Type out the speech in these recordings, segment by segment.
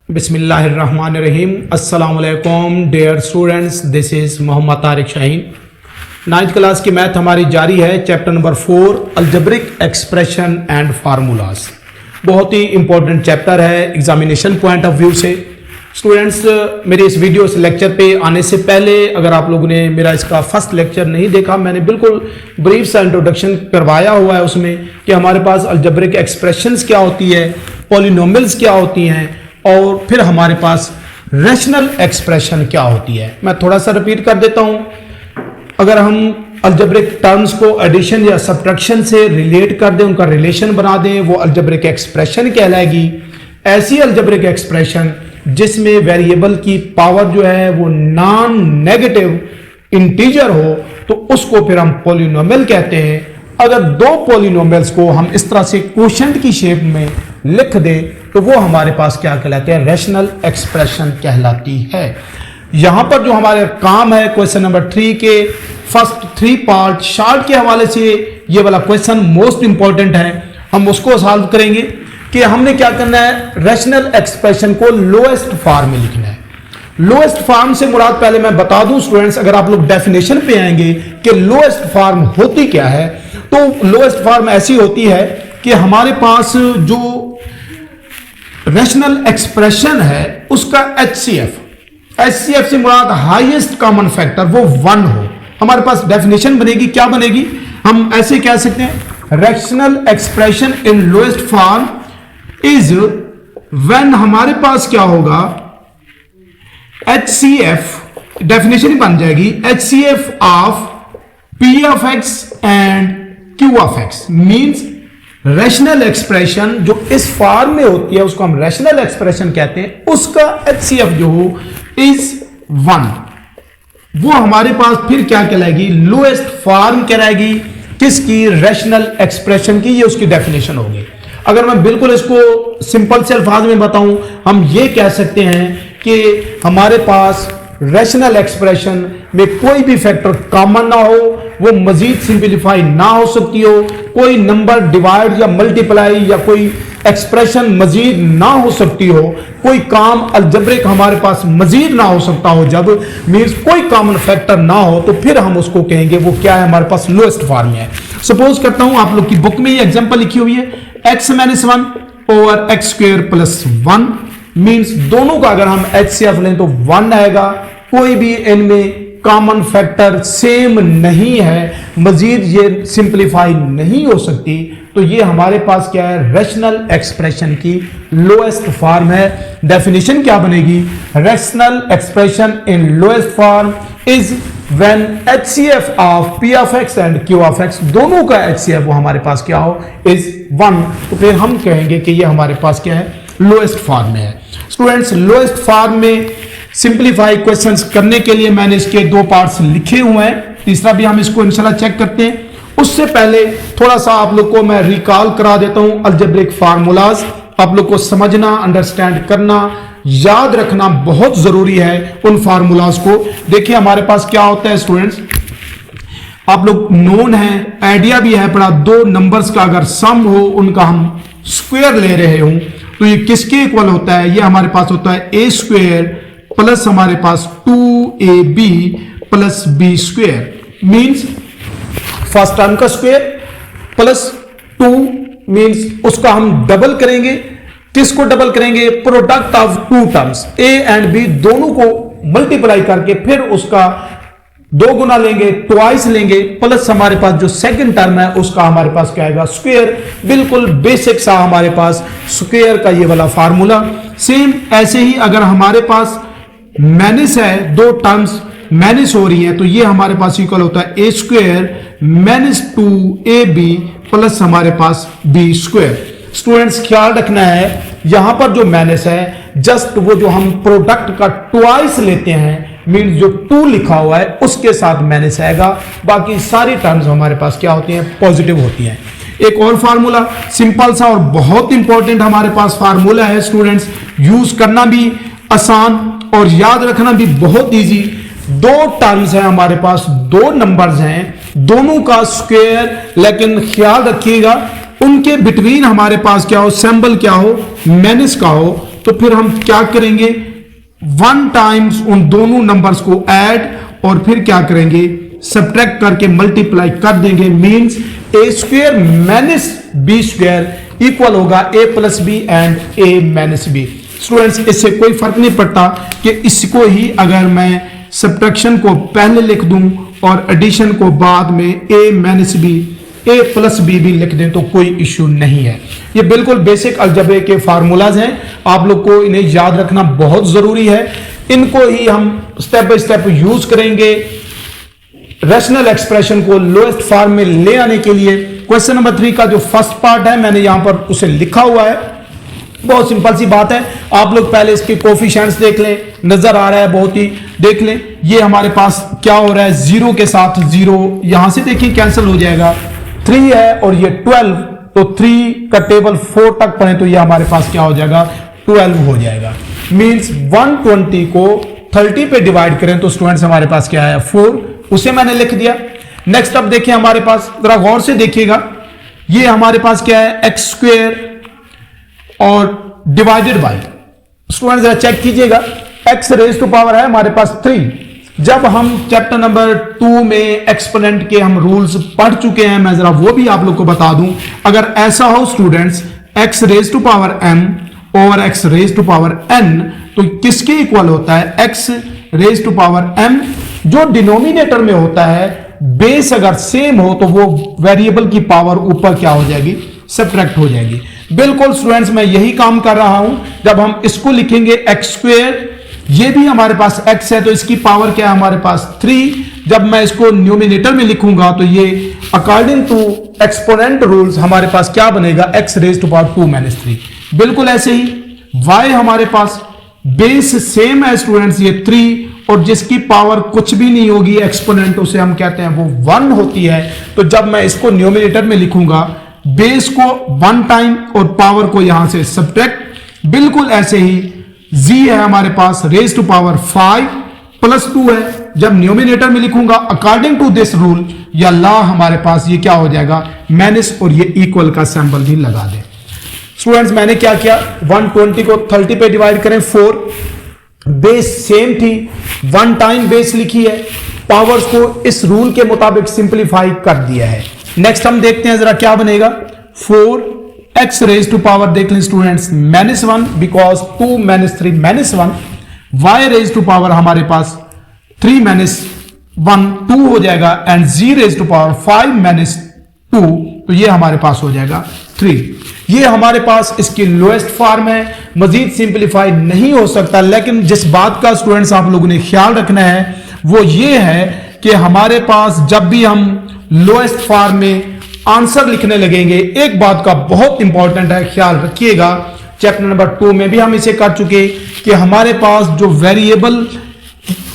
बिस्मिल्लाहिर्रहमानिर्रहीम। अस्सलाम वालेकुम dear students, this is Mohammad Tariq Shaheen. 9th class की मैथ हमारी जारी है। Chapter number 4 algebraic expression and formulas. बहुत ही इंपॉर्टेंट चैप्टर है एग्जामिनेशन पॉइंट ऑफ व्यू से। स्टूडेंट्स, मेरे इस वीडियो से लेक्चर पे आने से पहले अगर आप लोगों ने मेरा इसका फर्स्ट लेक्चर नहीं देखा, मैंने बिल्कुल ब्रीफ सा इंट्रोडक्शन करवाया हुआ है उसमें कि हमारे पास अलजेब्रिक एक्सप्रेशंस क्या होती है, पॉलिनोमियल्स क्या होती हैं और फिर हमारे पास रैशनल एक्सप्रेशन क्या होती है। मैं थोड़ा सा रिपीट कर देता हूं। अगर हम अलजेब्रिक टर्म्स को एडिशन या सब्ट्रैक्शन से रिलेट कर दें, उनका रिलेशन बना दें, वो अलजेब्रिक एक्सप्रेशन कहलाएगी। ऐसी अलजेब्रिक एक्सप्रेशन जिसमें वेरिएबल की पावर जो है वो नॉन नेगेटिव इंटीजर हो तो उसको फिर हम पॉलिनोमियल कहते हैं। अगर दो पॉलिनोमियल्स को हम इस तरह से क्वोशंट की शेप में लिख दें तो वो हमारे पास क्या कहलाते हैं, रैशनल एक्सप्रेशन कहलाती है। यहां पर जो हमारे काम है क्वेश्चन नंबर 3 के फर्स्ट 3 पार्ट शार्ट के हवाले से, ये वाला क्वेश्चन मोस्ट इंपॉर्टेंट है, हम उसको सॉल्व करेंगे कि हमने क्या करना है, रैशनल एक्सप्रेशन को लोएस्ट फॉर्म में लिखना है। लोएस्ट फॉर्म से मुराद पहले मैं बता दूं स्टूडेंट्स, अगर आप लोग डेफिनेशन पे आएंगे कि लोएस्ट फॉर्म होती क्या है, तो लोएस्ट फॉर्म ऐसी होती है कि हमारे पास जो रैशनल एक्सप्रेशन है उसका एचसीएफ से मुराद हाईएस्ट कॉमन फैक्टर वो 1 हो। हमारे पास डेफिनेशन बनेगी, क्या बनेगी, हम ऐसे कह सकते हैं, rational expression in lowest form is when हमारे पास क्या होगा, एचसीएफ डेफिनेशन ही बन जाएगी, HCF of P of x and Q of x means rational expression जो इस फॉर्म में होती है उसको हम रैशनल एक्सप्रेशन कहते हैं, उसका एचसीएफ जो हो इज 1। वो हमारे पास फिर क्या कहलाएगी, लोएस्ट फॉर्म कहलाएगी किसकी, रैशनल एक्सप्रेशन की। ये उसकी डेफिनेशन होगी। अगर मैं बिल्कुल इसको सिंपल से अल्फाज में बताऊं, हम ये कह सकते हैं कि हमारे पास रैशनल एक्सप्रेशन में कोई भी फैक्टर कॉमन ना हो, वो मजीद सिंपलीफाई ना हो सकती हो, कोई नंबर डिवाइड या मल्टीप्लाई या कोई एक्सप्रेशन मजीद ना हो सकती हो, कोई काम अलजेब्रिक हमारे पास मजीद ना हो सकता हो, जब मींस कोई कॉमन फैक्टर ना हो, तो फिर हम उसको कहेंगे वो क्या है, हमारे पास लोएस्ट फॉर्म में है। सपोज करता हूं आप लोग की बुक में ये एग्जांपल लिखी हुई है, x-1 over x square plus 1 means दोनों का अगर हम एचसीएफ लें तो 1 आएगा। कोई भी इनमें कॉमन फैक्टर सेम नहीं है, मजीद ये सिंपलीफाई नहीं हो सकती, तो ये हमारे पास क्या है, रैशनल एक्सप्रेशन की लोएस्ट फॉर्म है। डेफिनेशन क्या बनेगी, rational expression in lowest form is when HCF of P of x and Q of x, दोनों का एचसीएफ वो हमारे पास क्या हो, इज 1। तो फिर हम कहेंगे कि ये हमारे पास क्या है, लोएस्ट फॉर्म में है। स्टूडेंट्स, लोएस्ट फॉर्म में सिंपलीफाई क्वेश्चंस करने के लिए मैंने इसके 2 पार्ट्स लिखे हुए हैं, तीसरा भी हम इसको इंशाल्लाह चेक करते हैं। उससे पहले थोड़ा सा आप लोग को मैं रिकॉल करा देता हूं अलजेब्रिक फार्मूलाज। आप लोग को समझना, अंडरस्टैंड करना, याद रखना बहुत जरूरी है उन फार्मूलाज को। देखिए हमारे पास क्या होता है स्टूडेंट्स, आप लोग नोन है, आइडिया भी है पड़ा, 2 नंबर्स का अगर सम हो उनका हम स्क्वायर ले रहे हूं तो ये किसके इक्वल होता है, ये हमारे पास होता है ए स्क्वायर प्लस हमारे पास 2ab plus B square means first term का स्क्वायर प्लस 2 मीन्स उसका हम डबल करेंगे। किसको डबल करेंगे, product of 2 terms A and B दोनों को मल्टीप्लाई करके फिर उसका 2 गुना लेंगे, ट्वाइस लेंगे, प्लस हमारे पास जो सेकंड टर्म है उसका हमारे पास क्या आएगा, स्क्वायर। बिल्कुल बेसिक सा हमारे पास स्क्वायर का ये वाला फार्मूला। सेम ऐसे ही अगर हमारे पास माइनस है, 2 टर्म्स माइनस हो रही है, तो ये हमारे पास इक्वल होता है ए स्क्वायर माइनस 2ab प्लस हमारे पास बी स्क्वायर। स्टूडेंट्स, ख्याल रखना है यहां पर जो माइनस है जस्ट वो जो हम प्रोडक्ट का ट्वाइस लेते हैं मीन्स जो 2 लिखा हुआ है उसके साथ माइनस आएगा, बाकी सारी टर्म्स हमारे पास क्या होती हैं, पॉजिटिव होती हैं। एक और फार्मूला सिंपल सा और बहुत इंपॉर्टेंट हमारे पास फार्मूला है स्टूडेंट्स, यूज करना भी आसान और याद रखना भी बहुत इजी। 2 टर्म्स हैं हमारे पास, 2 नंबर्स हैं, दोनों का स्क्वायर, लेकिन ख्याल रखिएगा उनके बिटवीन हमारे पास क्या हो, सिंबल क्या हो, माइनस का हो, तो फिर हम क्या करेंगे, 1 टाइम्स उन दोनों नंबर्स को ऐड और फिर क्या करेंगे, सब्ट्रैक्ट करके मल्टीप्लाई कर देंगे। Means A square minus B square equal होगा A plus B and A minus B. Students, इससे कोई फर्क नहीं पड़ता कि इसको ही अगर मैं सब्ट्रैक्शन को पहले लिख दूं और एडिशन को बाद में ए माइनस बी ए प्लस बी भी लिख दें तो कोई इश्यू नहीं है। ये बिल्कुल बेसिक अलजबरे के फार्मूलाज हैं, आप लोग को इन्हें याद रखना बहुत जरूरी है। इनको ही हम स्टेप बाय स्टेप यूज करेंगे रैशनल एक्सप्रेशन को लोएस्ट फॉर्म में ले आने के लिए। क्वेश्चन नंबर 3 का जो फर्स्ट पार्ट है मैंने यहां पर उसे लिखा हुआ है, बहुत सिंपल सी बात है। आप लोग पहले इसके कोफिशिएंट्स देख लें, नजर आ रहा है बहुत ही, देख लें। ये हमारे पास क्या हो रहा है, 0 के साथ 0 यहां से देखिए कैंसिल हो जाएगा, 3 है और ये 12, तो 3 का टेबल 4 तक पढ़े तो ये हमारे पास क्या हो जाएगा, 12 हो जाएगा। मींस 120 को 30 पे डिवाइड करें तो स्टूडेंट्स हमारे पास क्या है, 4, उसे मैंने लिख दिया। नेक्स्ट अब देखिए हमारे पास, जरा गौर से देखिएगा, ये हमारे पास क्या है, एक्स स्क्वायर और डिवाइडेड बाय, स्टूडेंट जरा चेक कीजिएगा, एक्स रेज टू पावर है हमारे पास 3। जब हम चैप्टर नंबर 2 में एक्सपोनेंट के हम रूल्स पढ़ चुके हैं, मैं जरा वो भी आप लोग को बता दूं। अगर ऐसा हो students, X raise to power m over X raise to power n, तो किसके इक्वल होता है, X raise to power m। जो डिनोमिनेटर में होता है, बेस अगर सेम हो तो वो वेरिएबल की पावर ऊपर क्या हो जाएगी, सब्ट्रैक्ट हो जाएगी। बिल्कुल स्टूडेंट्स मैं यही काम कर रहा हूं। जब हम इसको लिखेंगे एक्स स्क्वायर, ये भी हमारे पास x है तो इसकी पावर क्या है हमारे पास 3। जब मैं इसको न्यूमिनेटर में लिखूंगा तो ये अकॉर्डिंग टू एक्सपोनेंट रूल्स हमारे पास क्या बनेगा, x raise to power 2 minus 3। बिल्कुल ऐसे ही y हमारे पास बेस सेम है स्टूडेंट्स, ये 3, और जिसकी पावर कुछ भी नहीं होगी एक्सपोनेंट, उसे हम कहते हैं वो 1 होती है। तो जब मैं इसको न्यूमिनेटर में लिखूंगा, बेस को 1 टाइम और पावर को यहां से सब्ट्रैक्ट। बिल्कुल ऐसे ही z है हमारे पास रेज टू पावर 5 प्लस 2 है। जब न्यूमिनेटर में लिखूंगा अकॉर्डिंग टू दिस रूल या लॉ हमारे पास ये क्या हो जाएगा, माइनस, और ये इक्वल का सिंबल भी लगा दें। स्टूडेंट्स मैंने क्या किया, 120 को 30 पे डिवाइड करें, 4, बेस सेम थी, 1 टाइम बेस लिखी है, पावर्स को इस रूल के मुताबिक सिंप्लीफाई कर दिया है। नेक्स्ट हम देखते हैं जरा क्या बनेगा, 4 एक्स रेज टू पावर देख लें students -1 because 2 - 3 -1, Y raise to power हमारे पास 3 - 1 2 हो जाएगा, and Z raise to power 5 - 2, तो ये हमारे पास हो जाएगा 3। ये हमारे पास इसकी लोएस्ट फॉर्म है, मजीद सिंप्लीफाई नहीं हो सकता। लेकिन जिस बात का स्टूडेंट्स आप लोगों ने ख्याल रखना है वो ये है कि हमारे पास जब भी हम लोएस्ट फॉर्म में आंसर लिखने लगेंगे, एक बात का बहुत इंपॉर्टेंट है, ख्याल रखिएगा। चैप्टर नंबर 2 में भी हम इसे कर चुके कि हमारे पास जो वेरिएबल,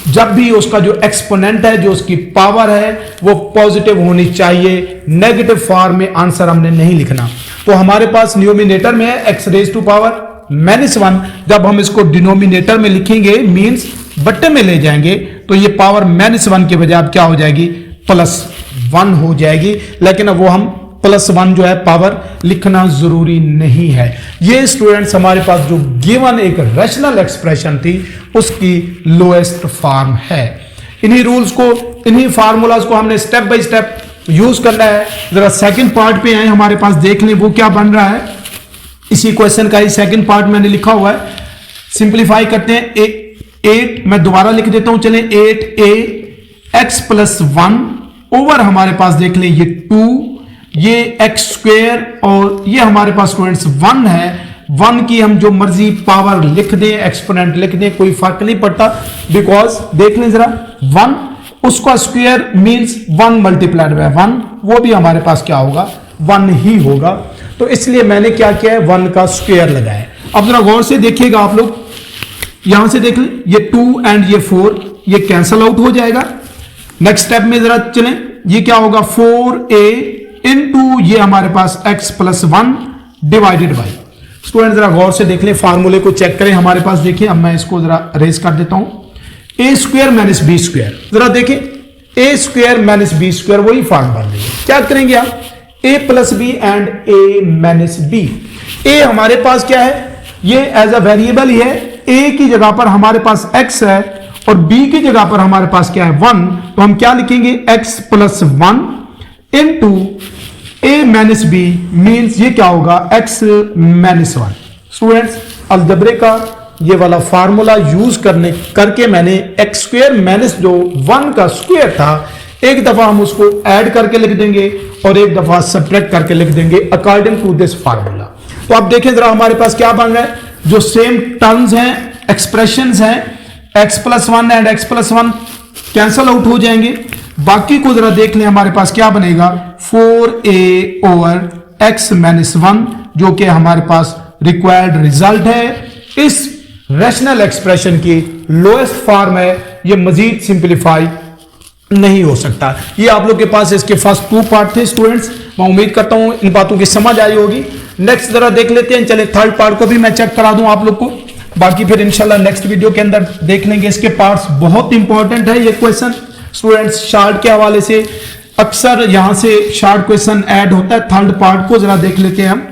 जब भी उसका जो एक्सपोनेंट है, जो उसकी पावर है, वो पॉजिटिव होनी चाहिए। नेगेटिव फॉर्म में आंसर हमने नहीं लिखना। तो हमारे पास न्यूमिनेटर में है एक्स रेज टू पावर -1, जब हम इसको डिनोमिनेटर में लिखेंगे मींस बट्टे में ले जाएंगे, तो ये पावर -1 के बजाय अब क्या हो जाएगी, +1 हो जाएगी। लेकिन अब वो हम +1 जो है पावर लिखना जरूरी नहीं है। ये स्टूडेंट्स हमारे पास जो गिवन एक रैशनल एक्सप्रेशन थी उसकी लोएस्ट फॉर्म है। इन्हीं रूल्स को, इन्हीं फार्मूलाज को हमने स्टेप बाय स्टेप यूज करना है। जरा सेकंड पार्ट पे आए, हमारे पास देख लें वो क्या बन रहा है। इसी क्वेश्चन का ही सेकंड पार्ट मैंने लिखा हुआ है, सिंप्लीफाई करते हैं। 8 मैं दोबारा लिख देता हूं, चलें 8a x + 1 ओवर हमारे पास देख लें ये 2, ये एक्स स्क्वायर, और ये हमारे पास स्टूडेंट्स 1 है। 1 की हम जो मर्जी पावर लिख दें, एक्सपोनेंट लिख दें, कोई फर्क नहीं पड़ता, बिकॉज देख लें जरा 1 उसका स्क्वायर मींस 1 × 1, वो भी हमारे पास क्या होगा, 1 ही होगा। तो इसलिए मैंने क्या किया है, 1 का स्क्वायर लगाया। अब जरा गौर से देखिएगा आप लोग, यहां से देख लें ये 2 एंड ये 4 ये कैंसल आउट हो जाएगा। नेक्स्ट स्टेप में जरा चलें, ये क्या होगा 4a इंटू ये हमारे पास x + 1 डिवाइडेड बाई। स्टूडेंट जरा गौर से देख लें, फार्मूले को चेक करें। हमारे पास देखिए, अब मैं इसको जरा रेज कर देता हूं, a² - b²। जरा देखें a² - b² वही फॉर्म बन रही है। क्या करेंगे आप, a + b and a - b। a हमारे पास क्या है, ये एज अ वेरिएबल ही है, ए की जगह पर हमारे पास x है और b की जगह पर हमारे पास क्या है 1, तो हम क्या लिखेंगे x plus 1 into a minus B, means ये क्या होगा x माइनस 1। स्टूडेंट्स अलजेब्रे का ये वाला फार्मूला यूज करके मैंने एक्स स्क्वायर माइनस जो 1 का स्क्वायर था, एक दफा हम उसको ऐड करके लिख देंगे और एक दफा सब्ट्रैक्ट करके लिख देंगे अकॉर्डिंग टू दिस फार्मूला। तो आप देखें जरा हमारे पास क्या बन रहा है, जो सेम टर्म्स हैं, एक्सप्रेशंस हैं, x plus 1 and x plus 1 cancel out हो जाएंगे। बाकी को जरा देख लें, हमारे पास क्या बनेगा 4a ओवर x माइनस 1, जो कि हमारे पास रिक्वायर्ड रिजल्ट है। इस रैशनल एक्सप्रेशन की लोएस्ट फॉर्म है, ये मजीद सिंपलीफाई नहीं हो सकता। ये आप लोग के पास इसके फर्स्ट 2 पार्ट थे स्टूडेंट्स, मैं उम्मीद करता हूं इन बातों की समझ आई होगी। नेक्स्ट जरा देख लेते हैं, चले थर्ड पार्ट को भी मैं चेक करा दूं आप लोग को, बाकी फिर इंशाल्लाह नेक्स्ट वीडियो के अंदर देख लेंगे। इसके पार्ट्स बहुत इंपॉर्टेंट है ये क्वेश्चन स्टूडेंट्स, शार्ट के हवाले से अक्सर यहां से शार्ट क्वेश्चन ऐड होता है। थर्ड पार्ट को जरा देख लेते हैं हम।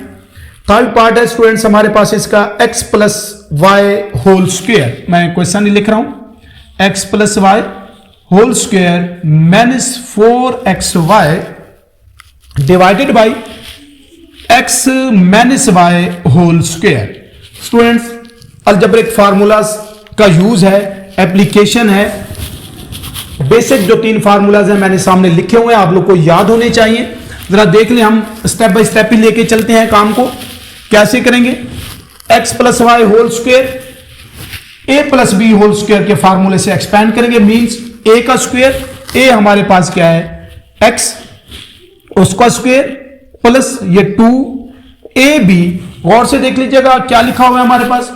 थर्ड पार्ट है स्टूडेंट्स हमारे पास इसका x plus Y whole square, मैं क्वेश्चन ही लिख रहा हूं, x plus Y whole square minus 4xy divided by x minus Y whole square. Students algebraic formulas का यूज है, एप्लीकेशन है, बेसिक जो 3 फार्मूलाज हैं मैंने सामने लिखे हुए हैं, आप लोग को याद होने चाहिए। जरा देख लें, हम स्टेप बाय स्टेप ही लेके चलते हैं काम को। कैसे करेंगे, x plus Y whole square a plus B whole square के फार्मूले से एक्सपेंड करेंगे, मींस a का स्क्वायर, a हमारे पास क्या है x, उसका स्क्वायर प्लस ये 2ab। गौर से देख लीजिएगा क्या लिखा हुआ है हमारे पास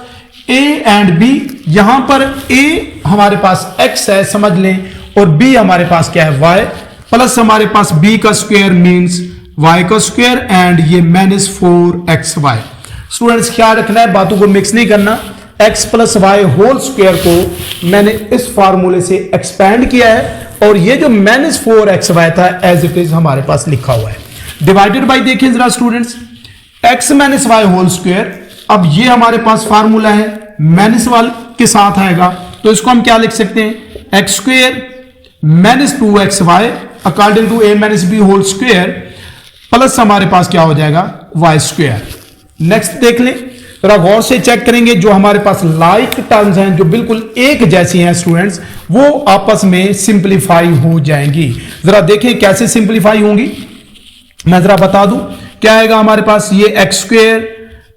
a एंड b, यहां पर a हमारे पास x है समझ लें, और b हमारे पास क्या है y, प्लस हमारे पास b का स्क्वायर मींस y का स्क्वायर एंड ये माइनस 4xy। स्टूडेंट्स ख्याल रखना है, बातों को मिक्स नहीं करना। x plus Y whole square को मैंने इस फार्मूले से एक्सपेंड किया है और ये जो माइनस 4xy था एज इट इज हमारे पास लिखा हुआ है। डिवाइडेड बाई देखिए जरा students, x minus Y whole square, अब ये हमारे पास फार्मूला है माइनस वाले के साथ आएगा, तो इसको हम क्या लिख सकते हैं, X square minus 2xy according to a minus B whole square plus हमारे पास क्या हो जाएगा वाई स्क्वायर। नेक्स्ट देख लें, थोड़ा गौर से चेक करेंगे, जो हमारे पास लाइक टर्म्स हैं जो बिल्कुल एक जैसी हैं स्टूडेंट्स, वो आपस में सिंपलीफाई हो जाएंगी। जरा देखें कैसे सिंपलीफाई होंगी, मैं जरा बता दूं क्या आएगा हमारे पास, ये X square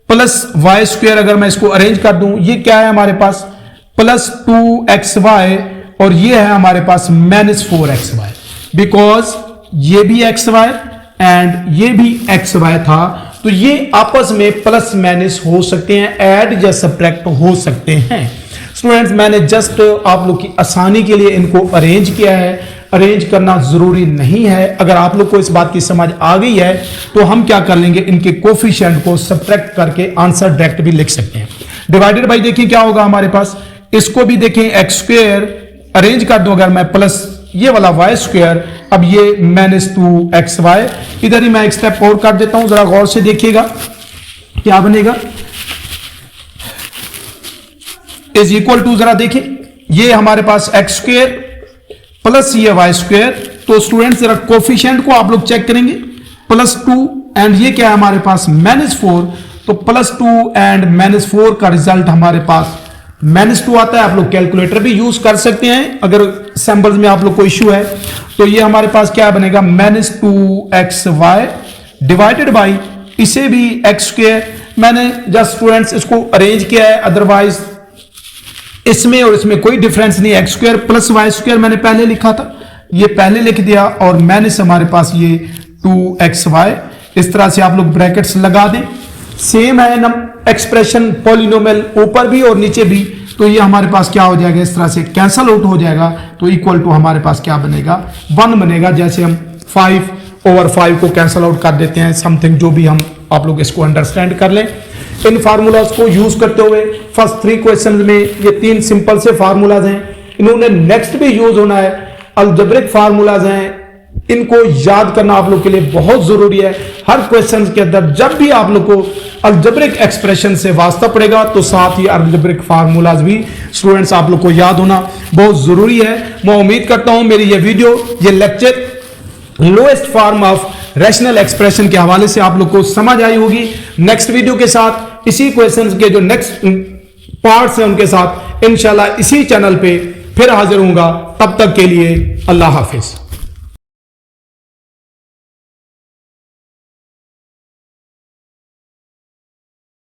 plus Y square, अगर मैं इसको अरेंज कर दूं, ये क्या है हमारे पास प्लस 2xy और ये है हमारे पास माइनस 4xy, बिकॉज ये भी xy एंड ये भी xy था, तो ये आपस में प्लस माइनस हो सकते हैं, ऐड या सब्ट्रैक्ट हो सकते हैं। स्टूडेंट्स मैंने जस्ट आप लोग की आसानी के लिए इनको अरेंज किया है, अरेंज करना जरूरी नहीं है। अगर आप लोग को इस बात की समझ आ गई है तो हम क्या कर लेंगे, इनके कोफिशिएंट को सब्ट्रैक्ट करके आंसर डायरेक्ट भी लिख सकते हैं। डिवाइडेड बाई देखिए क्या होगा हमारे पास, इसको भी देखें एक्स स्क्वायर अरेंज कर दो अगर मैं, प्लस ये वाला वाई स्क्वायर, अब ये माइनस 2xy, इधर ही मैं एक स्टेप और कर देता हूं, जरा गौर से देखिएगा क्या बनेगा, इज इक्वल टू, जरा देखिए ये हमारे पास एक्स स्क्वायर प्लस ये वाई स्क्वायर, तो स्टूडेंट्स जरा कोफिशिएंट को आप लोग चेक करेंगे, प्लस 2 एंड ये क्या है हमारे पास माइनस 4, तो प्लस 2 एंड माइनस 4 का रिजल्ट हमारे पास माइनस 2 आता है। आप लोग कैलकुलेटर भी यूज कर सकते हैं अगर सैंपल्स में आप लोग को इश्यू है, तो ये हमारे पास क्या बनेगा माइनस 2xy डिवाइडेड बाई इसे भी एक्स स्क्वायर। मैंने जस्ट स्टूडेंट्स इसको अरेंज किया है, अदरवाइज इसमें और इसमें कोई डिफरेंस नहीं, X square plus Y square मैंने पहले लिखा था, ये पहले लिख दिया, और माइनस हमारे पास ये 2xy, इस तरह से आप लोग ब्रैकेट्स लगा दें। सेम है ना एक्सप्रेशन पॉलिनोमियल ऊपर भी और नीचे भी, तो ये हमारे पास क्या हो जाएगा, इस तरह से कैंसल आउट हो जाएगा, तो इक्वल टू हमारे पास क्या बनेगा 1 बनेगा। जैसे हम 5/5 को कैंसल आउट कर देते हैं, समथिंग जो भी हम आप लोग इसको अंडरस्टैंड कर लें। इन फार्मूलाज को यूज करते हुए फर्स्ट 3 क्वेश्चन में ये 3 सिंपल से फार्मूलाज हैं, इन्होंने नेक्स्ट भी यूज होना है। अलजेब्रिक फार्मूलाज हैं, इनको याद करना आप लोग के लिए बहुत जरूरी है। हर क्वेश्चन के अंदर जब भी आप लोग को अलजेब्रिक एक्सप्रेशन से वास्ता पड़ेगा तो साथ ही अलजेब्रिक फार्मूलाज भी स्टूडेंट्स आप लोग को याद होना बहुत जरूरी है। मैं उम्मीद करता हूं मेरी ये वीडियो, ये lecture lowest form of rational expression के हवाले से आप लोग को समझ आई होगी। नेक्स्ट वीडियो के साथ इसी क्वेश्चन के जो नेक्स्ट पार्ट्स हैं उनके साथ इंशाल्लाह इसी चैनल पे फिर हाजिर होऊंगा। तब तक के लिए अल्लाह हाफिज।